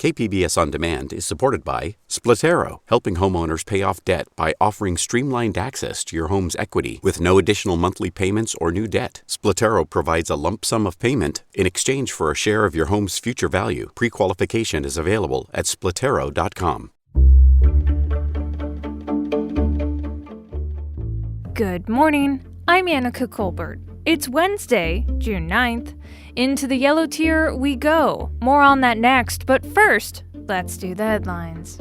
KPBS On Demand is supported by Splatero, helping homeowners pay off debt by offering streamlined access to your home's equity with no additional monthly payments or new debt. Splatero provides a lump sum of payment in exchange for a share of your home's future value. Pre-qualification is available at splatero.com. Good morning. I'm Annika Colbert. It's Wednesday, June 9th. Into the yellow tier we go. More on that next, but first, let's do the headlines.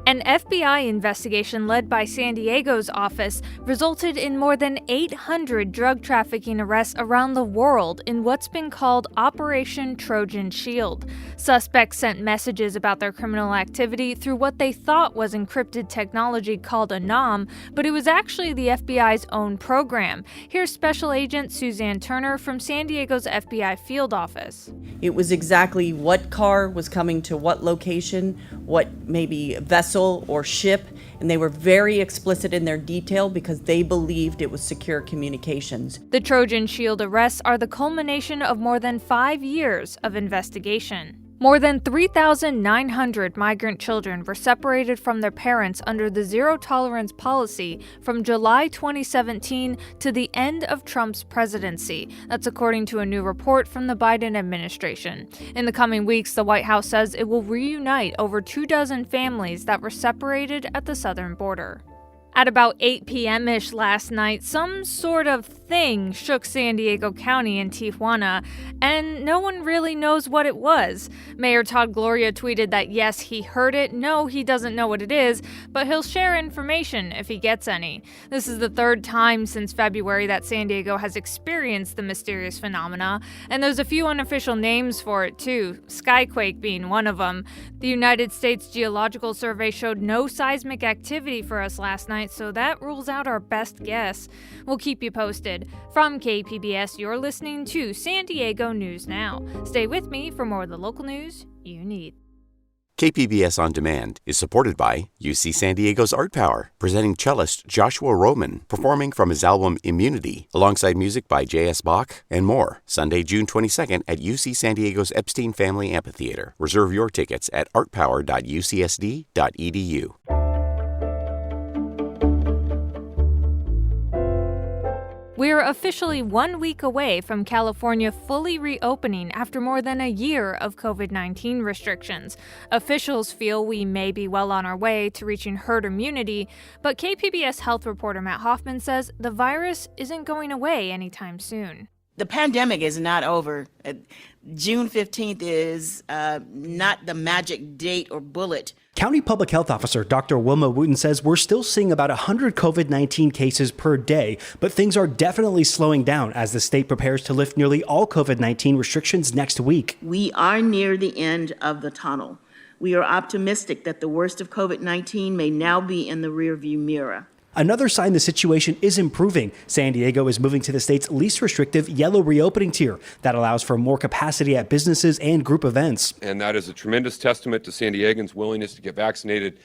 An FBI investigation led by San Diego's office resulted in more than 800 drug trafficking arrests around the world in what's been called Operation Trojan Shield. Suspects sent messages about their criminal activity through what they thought was encrypted technology called Anom, but it was actually the FBI's own program. Here's Special Agent Suzanne Turner from San Diego's FBI field office. It was exactly what car was coming to what location, what maybe vessel or ship, and they were very explicit in their detail because they believed it was secure communications. The Trojan Shield arrests are the culmination of more than 5 years of investigation. More than 3,900 migrant children were separated from their parents under the zero-tolerance policy from July 2017 to the end of Trump's presidency. That's according to a new report from the Biden administration. In the coming weeks, the White House says it will reunite over 24 families that were separated at the southern border. At about 8 p.m.-ish last night, some sort of thing shook San Diego County and Tijuana, and no one really knows what it was. Mayor Todd Gloria tweeted that yes, he heard it, no, he doesn't know what it is, but he'll share information if he gets any. This is the third time since February that San Diego has experienced the mysterious phenomena, and there's a few unofficial names for it too, skyquake being one of them. The United States Geological Survey showed no seismic activity for us last night, so that rules out our best guess. We'll keep you posted. From KPBS, you're listening to San Diego News Now. Stay with me for more of the local news you need. KPBS On Demand is supported by UC San Diego's Art Power, presenting cellist Joshua Roman, performing from his album Immunity, alongside music by J.S. Bach and more. Sunday, June 22nd at UC San Diego's Epstein Family Amphitheater. Reserve your tickets at artpower.ucsd.edu. We're officially 1 week away from California fully reopening after more than a year of COVID-19 restrictions. Officials feel we may be well on our way to reaching herd immunity, but KPBS health reporter Matt Hoffman says the virus isn't going away anytime soon. The pandemic is not over. June 15th is not the magic date or bullet. County Public Health Officer Dr. Wilma Wooten says we're still seeing about 100 COVID-19 cases per day, but things are definitely slowing down as the state prepares to lift nearly all COVID-19 restrictions next week. We are near the end of the tunnel. We are optimistic that the worst of COVID-19 may now be in the rearview mirror. Another sign the situation is improving. San Diego is moving to the state's least restrictive yellow reopening tier that allows for more capacity at businesses and group events. And that is a tremendous testament to San Diegans' willingness to get vaccinated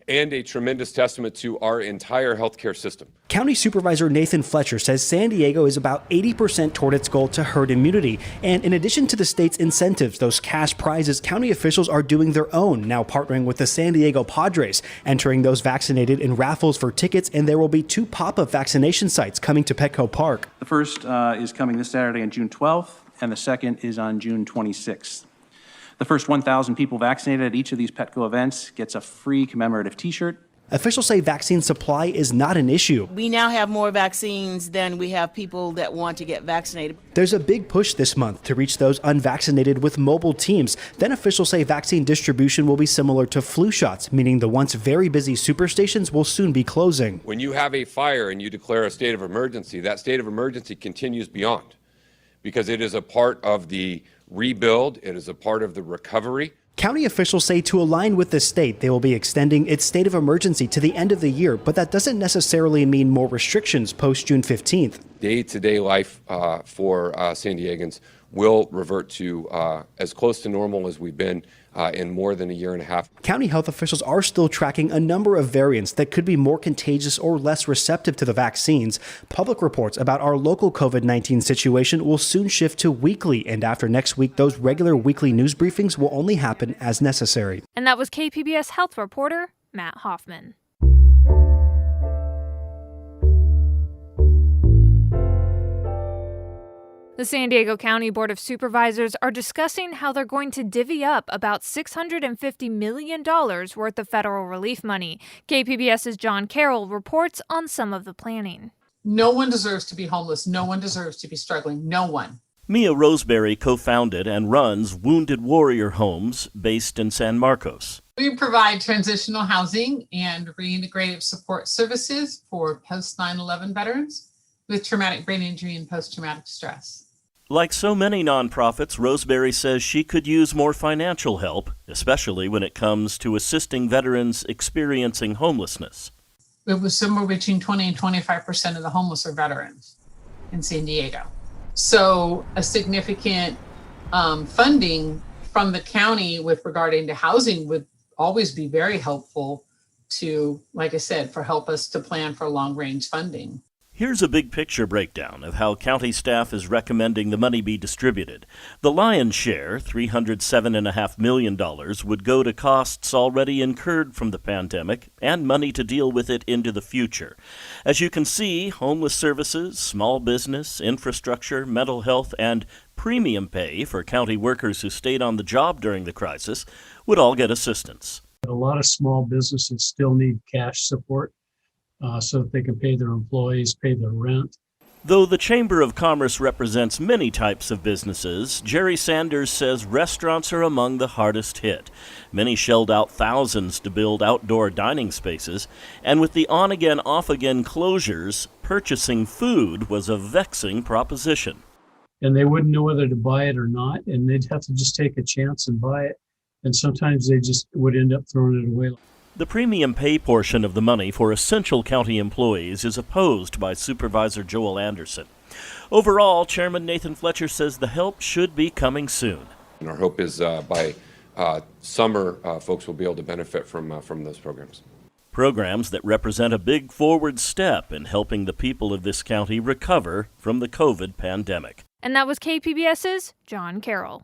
and a tremendous testament to our entire healthcare system. County Supervisor Nathan Fletcher says San Diego is about 80% toward its goal to herd immunity. And in addition to the state's incentives, those cash prizes, county officials are doing their own, now partnering with the San Diego Padres, entering those vaccinated in raffles for tickets, and there will be 2 pop-up vaccination sites coming to Petco Park. The first is coming this Saturday on June 12th, and the second is on June 26th. The first 1,000 people vaccinated at each of these Petco events gets a free commemorative T-shirt. Officials say vaccine supply is not an issue. We now have more vaccines than we have people that want to get vaccinated. There's a big push this month to reach those unvaccinated with mobile teams. Then officials say vaccine distribution will be similar to flu shots, meaning the once very busy superstations will soon be closing. When you have a fire and you declare a state of emergency, that state of emergency continues beyond, because it is a part of the rebuild, it is a part of the recovery. County officials say to align with the state, they will be extending its state of emergency to the end of the year, but that doesn't necessarily mean more restrictions post June 15th. day-to-day life for San Diegans will revert to as close to normal as we've been in more than a year and a half. County health officials are still tracking a number of variants that could be more contagious or less receptive to the vaccines. Public reports about our local COVID-19 situation will soon shift to weekly, and after next week, those regular weekly news briefings will only happen as necessary. And that was KPBS health reporter Matt Hoffman. The San Diego County Board of Supervisors are discussing how they're going to divvy up about $650 million worth of federal relief money. KPBS's John Carroll reports on some of the planning. No one deserves to be homeless. No one deserves to be struggling. No one. Mia Roseberry co-founded and runs Wounded Warrior Homes based in San Marcos. We provide transitional housing and reintegrative support services for post 9/11 veterans with traumatic brain injury and post-traumatic stress. Like so many nonprofits, Roseberry says she could use more financial help, especially when it comes to assisting veterans experiencing homelessness. It was somewhere between 20 and 25% of the homeless are veterans in San Diego. So a significant funding from the county with regarding to housing would always be very helpful to, like I said, help us to plan for long-range funding. Here's a big picture breakdown of how county staff is recommending the money be distributed. The lion's share, $307.5 million, would go to costs already incurred from the pandemic and money to deal with it into the future. As you can see, homeless services, small business, infrastructure, mental health, and premium pay for county workers who stayed on the job during the crisis would all get assistance. A lot of small businesses still need cash support. So that they can pay their employees, pay their rent. Though the Chamber of Commerce represents many types of businesses, Jerry Sanders says restaurants are among the hardest hit. Many shelled out thousands to build outdoor dining spaces, and with the on-again, off-again closures, purchasing food was a vexing proposition. And they wouldn't know whether to buy it or not, and they'd have to just take a chance and buy it. And sometimes they just would end up throwing it away. The premium pay portion of the money for essential county employees is opposed by Supervisor Joel Anderson. Overall, Chairman Nathan Fletcher says the help should be coming soon. And our hope is by summer, folks will be able to benefit from those programs. Programs that represent a big forward step in helping the people of this county recover from the COVID pandemic. And that was KPBS's John Carroll.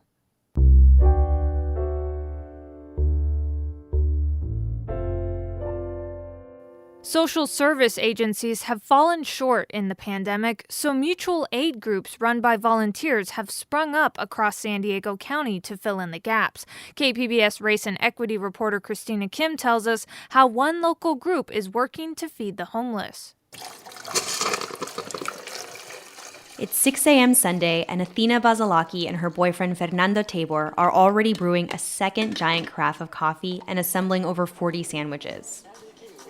Social service agencies have fallen short in the pandemic, so mutual aid groups run by volunteers have sprung up across San Diego County to fill in the gaps. KPBS race and equity reporter Christina Kim tells us how one local group is working to feed the homeless. It's 6 a.m. Sunday, and Athena Bazalaki and her boyfriend Fernando Tabor are already brewing a second giant carafe of coffee and assembling over 40 sandwiches.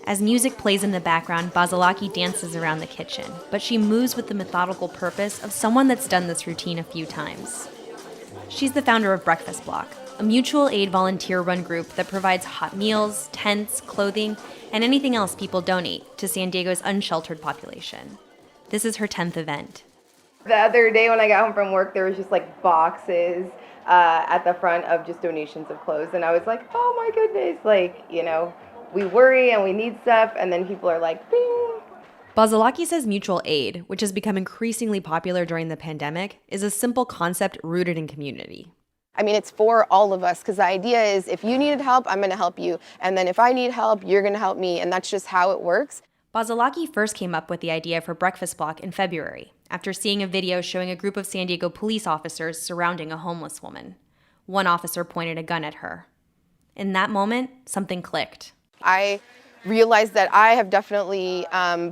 As music plays in the background, Bazalaki dances around the kitchen, but she moves with the methodical purpose of someone that's done this routine a few times. She's the founder of Breakfast Block, a mutual aid volunteer-run group that provides hot meals, tents, clothing, and anything else people donate to San Diego's unsheltered population. This is her 10th event. The other day when I got home from work, there was just like boxes at the front of just donations of clothes, and I was like, oh my goodness, like, you know, we worry and we need stuff, and then people are like, bing. Bazalaki says mutual aid, which has become increasingly popular during the pandemic, is a simple concept rooted in community. I mean, it's for all of us, because the idea is if you needed help, I'm going to help you. And then if I need help, you're going to help me. And that's just how it works. Bazalaki first came up with the idea for Breakfast Block in February, after seeing a video showing a group of San Diego police officers surrounding a homeless woman. One officer pointed a gun at her. In that moment, something clicked. I realized that I have definitely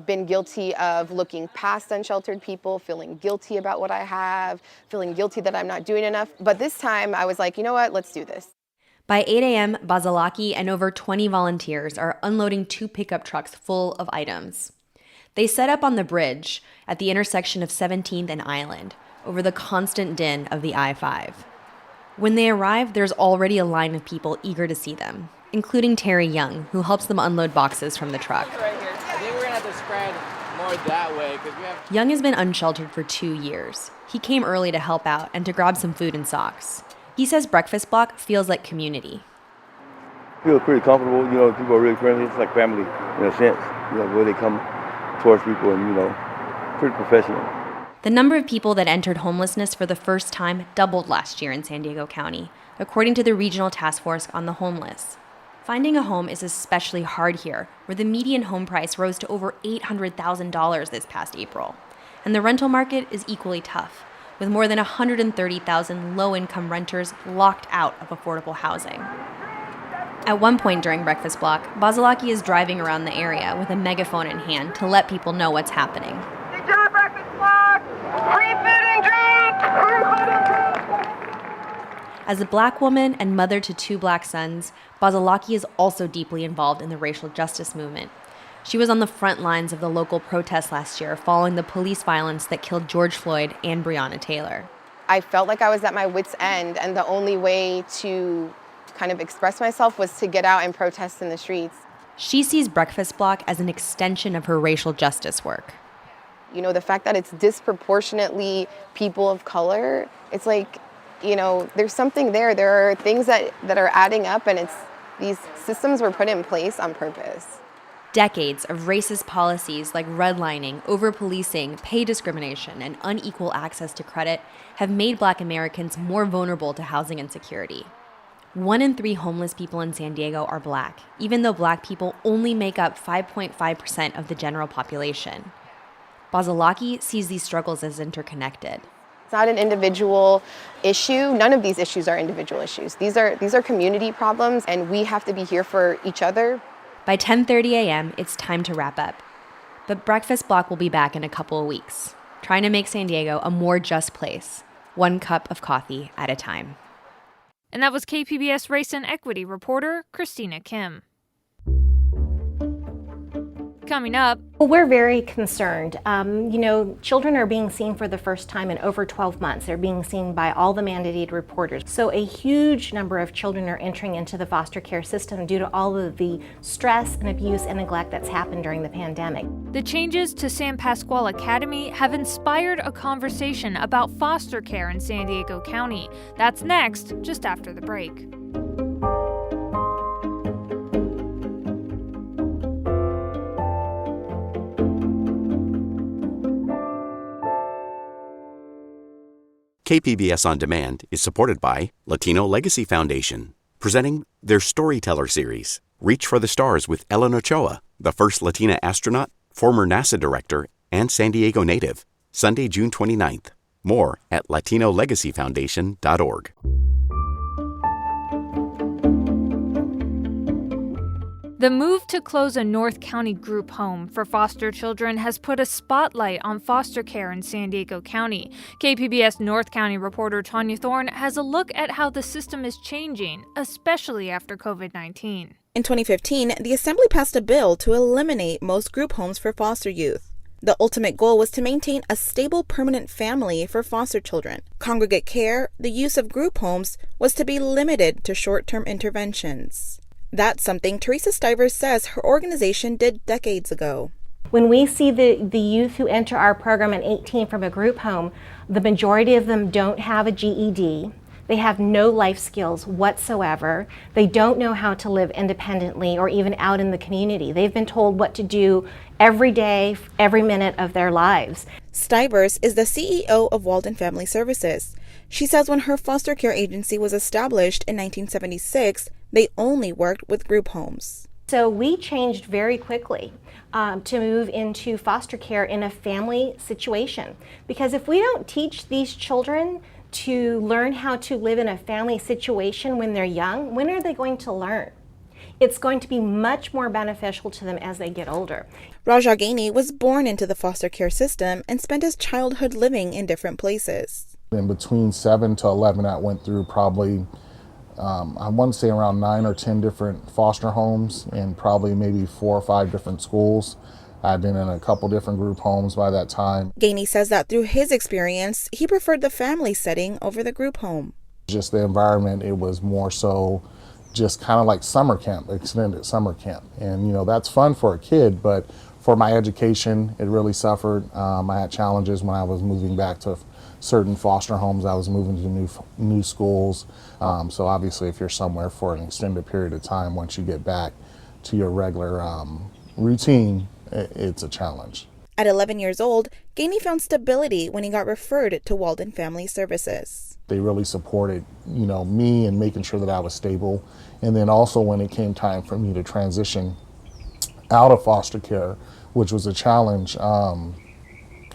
been guilty of looking past unsheltered people, feeling guilty about what I have, feeling guilty that I'm not doing enough. But this time I was like, you know what, let's do this. By 8 a.m., Bazalaki and over 20 volunteers are unloading 2 pickup trucks full of items. They set up on the bridge at the intersection of 17th and Island, over the constant din of the I-5. When they arrive, there's already a line of people eager to see them, including Terry Young, who helps them unload boxes from the truck. Right here. I think we're going to have to spread more hard that way because we have... Young has been unsheltered for 2 years. He came early to help out and to grab some food and socks. He says Breakfast Block feels like community. I feel pretty comfortable. You know, people are really friendly. It's like family in a sense. You know, where they come towards people and, you know, pretty professional. The number of people that entered homelessness for the first time doubled last year in San Diego County, according to the Regional Task Force on the Homeless. Finding a home is especially hard here, where the median home price rose to over $800,000 this past April. And the rental market is equally tough, with more than 130,000 low-income renters locked out of affordable housing. At one point during Breakfast Block, Basilaki is driving around the area with a megaphone in hand to let people know what's happening. As a black woman and mother to 2 black sons, Basilaki is also deeply involved in the racial justice movement. She was on the front lines of the local protests last year following the police violence that killed George Floyd and Breonna Taylor. I felt like I was at my wit's end, and the only way to kind of express myself was to get out and protest in the streets. She sees Breakfast Block as an extension of her racial justice work. You know, the fact that it's disproportionately people of color, it's like, you know, there's something there. There are things that are adding up, and these systems were put in place on purpose. Decades of racist policies like redlining, over-policing, pay discrimination, and unequal access to credit have made Black Americans more vulnerable to housing insecurity. 1 in 3 homeless people in San Diego are Black, even though Black people only make up 5.5% of the general population. Basilaki sees these struggles as interconnected. It's not an individual issue. None of these issues are individual issues. These are community problems, and we have to be here for each other. By 10:30 a.m., it's time to wrap up. But Breakfast Block will be back in a couple of weeks, trying to make San Diego a more just place, 1 cup of coffee at a time. And that was KPBS Race and Equity reporter Christina Kim. Coming up. Well, we're very concerned. Children are being seen for the first time in over 12 months. They're being seen by all the mandated reporters. So a huge number of children are entering into the foster care system due to all of the stress and abuse and neglect that's happened during the pandemic. The changes to San Pasqual Academy have inspired a conversation about foster care in San Diego County. That's next, just after the break. KPBS On Demand is supported by Latino Legacy Foundation, presenting their Storyteller series, Reach for the Stars with Ellen Ochoa, the first Latina astronaut, former NASA director, and San Diego native, Sunday, June 29th. More at latinolegacyfoundation.org. The move to close a North County group home for foster children has put a spotlight on foster care in San Diego County. KPBS North County reporter Tanya Thorne has a look at how the system is changing, especially after COVID-19. In 2015, the Assembly passed a bill to eliminate most group homes for foster youth. The ultimate goal was to maintain a stable, permanent family for foster children. Congregate care, the use of group homes, was to be limited to short-term interventions. That's something Teresa Stivers says her organization did decades ago. When we see the youth who enter our program at 18 from a group home, the majority of them don't have a GED. They have no life skills whatsoever. They don't know how to live independently or even out in the community. They've been told what to do every day, every minute of their lives. Stivers is the CEO of Walden Family Services. She says when her foster care agency was established in 1976, they only worked with group homes. So we changed very quickly to move into foster care in a family situation. Because if we don't teach these children to learn how to live in a family situation when they're young, when are they going to learn? It's going to be much more beneficial to them as they get older. Raja Gainey was born into the foster care system and spent his childhood living in different places. In between 7 to 11, I went through probably I want to say around 9 or 10 different foster homes and probably maybe 4 or 5 different schools. I'd been in a couple different group homes by that time. Gainey says that through his experience, he preferred the family setting over the group home. Just the environment, it was more so just kind of like summer camp, extended summer camp. And, that's fun for a kid, but For my education, it really suffered. I had challenges when I was moving back to certain foster homes. I was moving to new schools. So obviously if you're somewhere for an extended period of time, once you get back to your regular routine, it's a challenge. At 11 years old, Gainey found stability when he got referred to Walden Family Services. They really supported, me and making sure that I was stable. And then also when it came time for me to transition out of foster care, which was a challenge,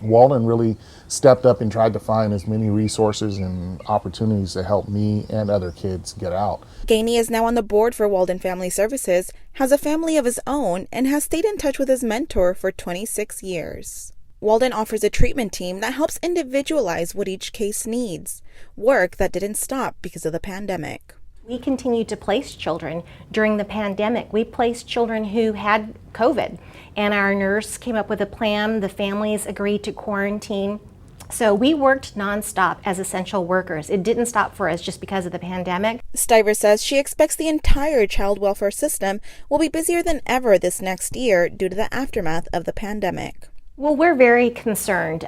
Walden really stepped up and tried to find as many resources and opportunities to help me and other kids get out. Gainey is now on the board for Walden Family Services, has a family of his own, and has stayed in touch with his mentor for 26 years. Walden offers a treatment team that helps individualize what each case needs, work that didn't stop because of the pandemic. We continued to place children during the pandemic. We placed children who had COVID, and our nurse came up with a plan. The families agreed to quarantine. So we worked nonstop as essential workers. It didn't stop for us just because of the pandemic. Stiver says she expects the entire child welfare system will be busier than ever this next year due to the aftermath of the pandemic. Well, we're very concerned.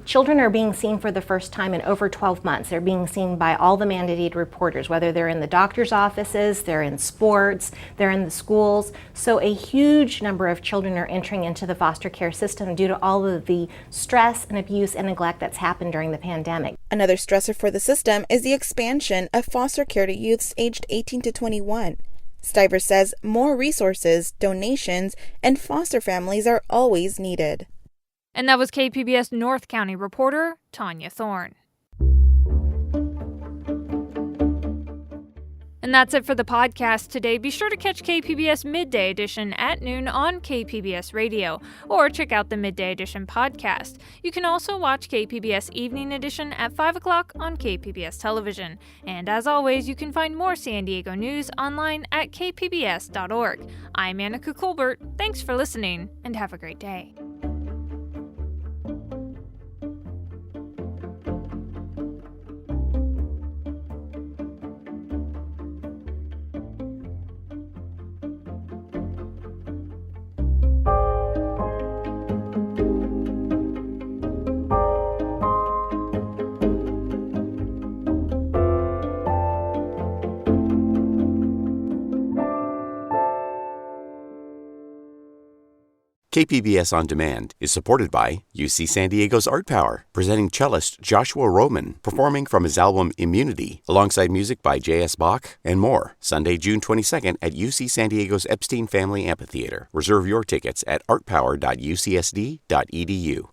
Children are being seen for the first time in over 12 months. They're being seen by all the mandated reporters, whether they're in the doctor's offices, they're in sports, they're in the schools. So a huge number of children are entering into the foster care system due to all of the stress and abuse and neglect that's happened during the pandemic. Another stressor for the system is the expansion of foster care to youths aged 18 to 21. Stiver says more resources, donations, and foster families are always needed. And that was KPBS North County reporter Tanya Thorne. And that's it for the podcast today. Be sure to catch KPBS Midday Edition at noon on KPBS Radio, or check out the Midday Edition podcast. You can also watch KPBS Evening Edition at 5 o'clock on KPBS Television. And as always, you can find more San Diego news online at kpbs.org. I'm Annika Colbert. Thanks for listening, and have a great day. KPBS On Demand is supported by UC San Diego's Art Power, presenting cellist Joshua Roman, performing from his album Immunity, alongside music by J.S. Bach and more, Sunday, June 22nd at UC San Diego's Epstein Family Amphitheater. Reserve your tickets at artpower.ucsd.edu.